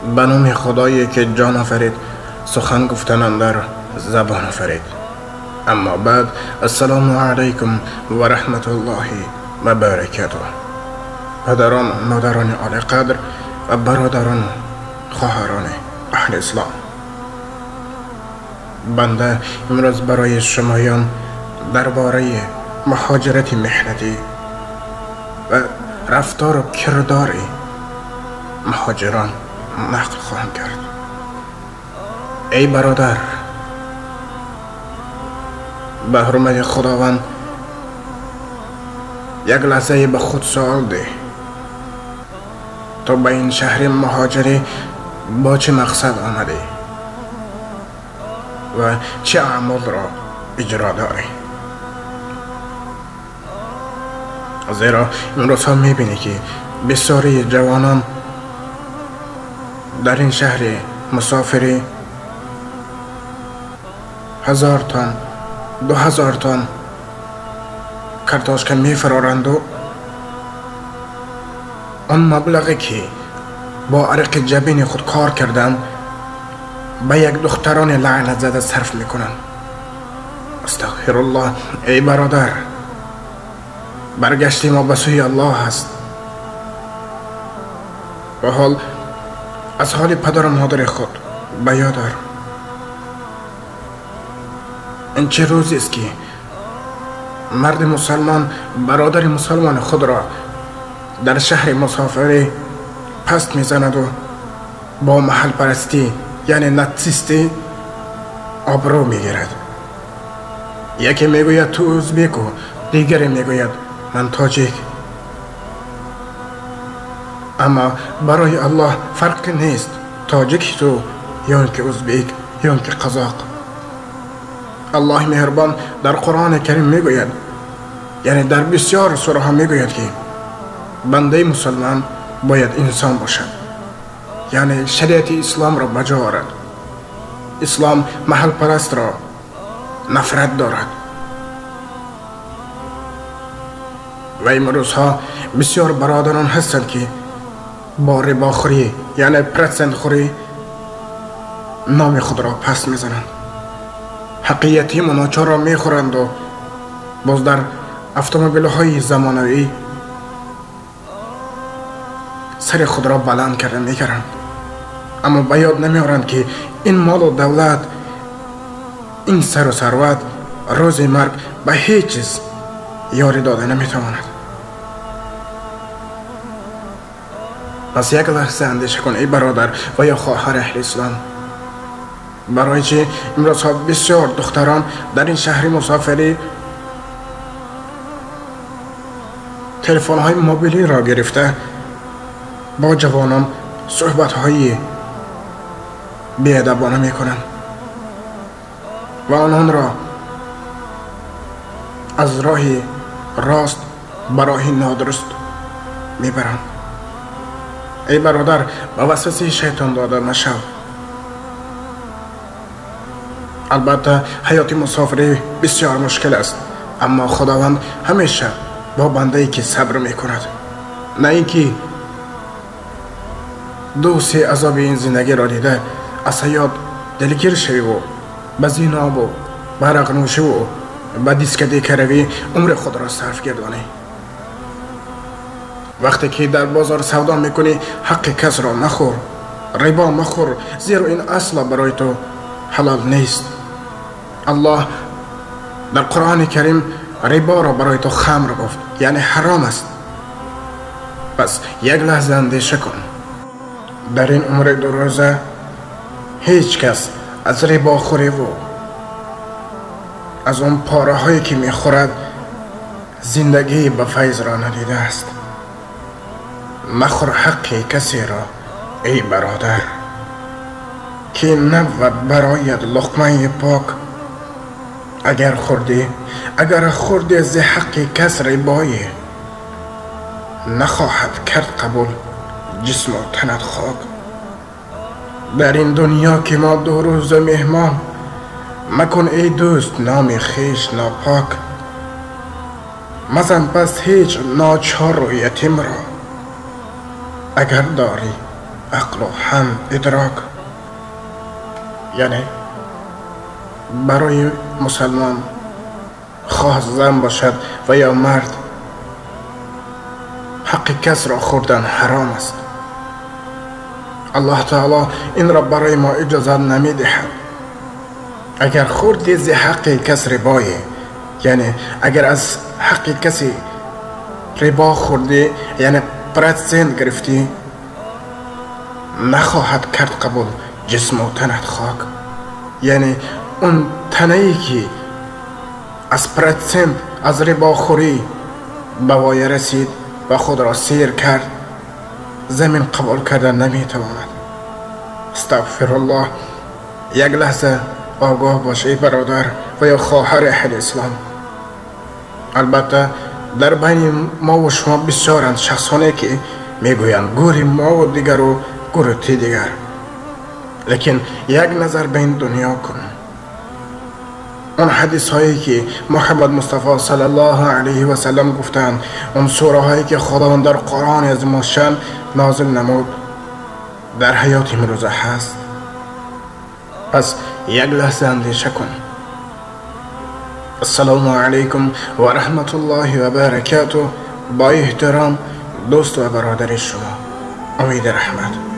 به نام خدایی که جان آفرید، سخن گفتن اندر زبان آفرید. اما بعد، السلام علیکم و رحمت الله و برکاته. پدران، مادران عالی قدر و برادران، خواهران اهل اسلام، بنده امروز برای شمایان درباره مهاجرت محنتی و رفتار و کردار مهاجران نقل خواهم کرد. ای برادر، به حرمت خداوند یک لحظه به خود سوال ده. تو به این شهر مهاجری با چه مقصد آمده و چه اعمال را اجرا داری؟ زیرا امروز ها میبینی که بسیاری جوانان در این شهر مسافری 1000 تن 2000 تن کارتوشک میفرارند و آن مبلغی که با عرق جبین خود کار کردند به یک دختران لعنت زده صرف میکنند. استغفر الله. ای برادر، برگشت ما به سوی الله است. و حال از حال پدر و مادر خود به یاد دار. این چه روزی است که مرد مسلمان برادر مسلمان خود را در شهر مسافری پست میزند و با محل پرستی یعنی ناتسیستی آبرو میگیرد. یکی میگوید تو ازبک و دیگری میگوید من تاجیک. اما برای الله فرق نیست تاجیک تو یا که ازبک یا که قزاق. الله مهربان در قرآن کریم میگوید، یعنی در بسیار سوره ها میگوید که بنده مسلمان باید انسان باشد، یعنی شریعت اسلام را بجا آورد. اسلام محل پرست را نفرت دارد. و امروز ها بسیار برادران هستند که با رباخوری یعنی پرسنت خوری نام خود را پس میزنند. حق یتیم و ناچار را میخورند و باز در اتومبیل های زمانوی سر خود را بلند کرده میگرند. اما به یاد نمیارند که این مال و دولت، این سر و ثروت روز مرگ به هیچ چیز یاری داده نمیتواند. پس یک لحظه اندیشه کن ای برادر و یا خواهر اهل اسلام، برای چه امروز ها بسیار دختران در این شهر مسافری تلفن های موبیلی را گرفته با جوانان صحبت های بی‌ادبانه میکنند و آنان را از راه راست به راه نادرست میبرند. ای برادر، به وسوسه شیطان داده نشو. البته حیات مسافری بسیار مشکل است، اما خداوند همیشه با بنده‌ای که صبر میکند، نه اینکه دو سه عذاب این زندگی را دیده از حیات دلگیر شوی و به زنا و به عرق نوشی و به دیسکوتک روی عمر خود را صرف گردانی. وقتی که در بازار سودا میکنی حق کس را مخور، ربا مخور، زیرا این اصلا برای تو حلال نیست. الله در قرآن کریم ربا را برای تو خمر گفت، یعنی حرام است. پس یک لحظه اندیشه کن، در این عمر 2 روزه هیچ کس از ربا خوری و از اون پاره هایی که میخورد زندگی به فیض را ندیده است. مخور حق کسی را ای برادر که نبود برایت لقمه پاک. اگر خوردی از حق کس ربایی نخواهد کرد قبول جسم و تنت خاک. در این دنیا که ما 2 روز مهمان، مکن ای دوست نام خیش ناپاک. مزن پس هیچ ناچار و یتیم را، اگر داری عقل و هم ادراک. یعنی برای مسلمان خواه زن باشد و یا مرد حق کس را خوردن حرام است. الله تعالی این را برای ما اجازه نمی دهد. اگر خوردی ز حق کس ربایه، یعنی اگر از حق کسی ربا خوردی، یعنی پرسنت گرفتی، نخواهد کرد قبول جسم و تنت خاک. یعنی اون تنهی که از پرسنت از ربا خوری به وای رسید و خود را سیر کرد، زمین قبول کردن نمی تواند. استغفر الله. یک لحظه آگاه باش ای برادر و یا خواهر اهل اسلام. البته در بین ما و شما بسیارند شخصانی که میگویند گوری ما و دیگر و گور تی دیگر. لیکن یک نظر به این دنیا کن. اون حدیث هایی که محمد مصطفی صلی الله علیه و سلم گفتند، اون سوره هایی که خداوند در قرآن عظیم الشأن نازل نمود، در حیات امروزه هست. پس یک لحظه اندیشه کن. السلام علیکم و رحمت الله و برکاته. با احترام دوست و برادر شما، امید رحمت.